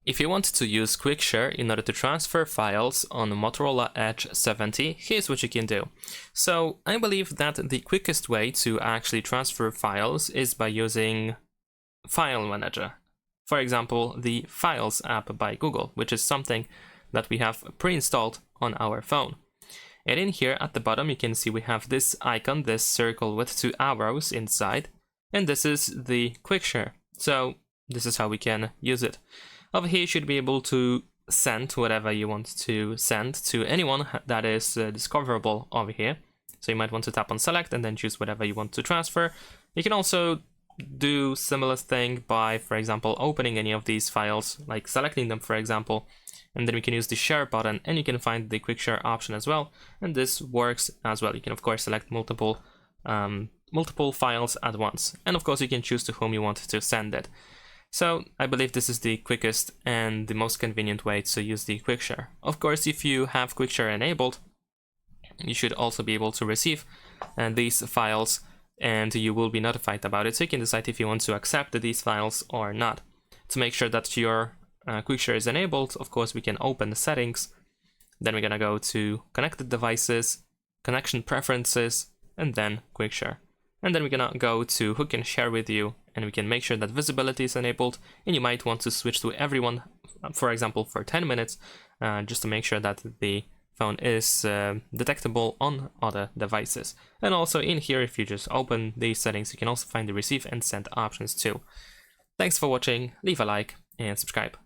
If you want to use Quick Share in order to transfer files on Motorola Edge 70, here's what you can do. So I believe that the quickest way to actually transfer files is by using File Manager. For example, the Files app by Google, which is something that we have pre-installed on our phone. And in here at the bottom you can see we have this icon, this circle with two arrows inside, and this is the Quick Share. So this is how we can use it. Over here you should be able to send whatever you want to send to anyone that is discoverable over here. So you might want to tap on select and then choose whatever you want to transfer. You can also do similar thing by, for example, opening any of these files, like selecting them, for example, and then we can use the share button and you can find the quick share option as well. And this works as well. You can of course select multiple files at once. And of course you can choose to whom you want to send it. So I believe this is the quickest and the most convenient way to use the quick share. Of course, if you have quick share enabled, you should also be able to receive these files and you will be notified about it. So you can decide if you want to accept these files or not. To make sure that your quick share is enabled, of course, we can open the settings. Then we're gonna go to connected devices, connection preferences, and then quick share. And then we're gonna go to who can share with you, and we can make sure that visibility is enabled, and you might want to switch to everyone, for example, for 10 minutes, just to make sure that the phone is detectable on other devices. And also in here, if you just open these settings, you can also find the receive and send options too. Thanks for watching, leave a like and subscribe.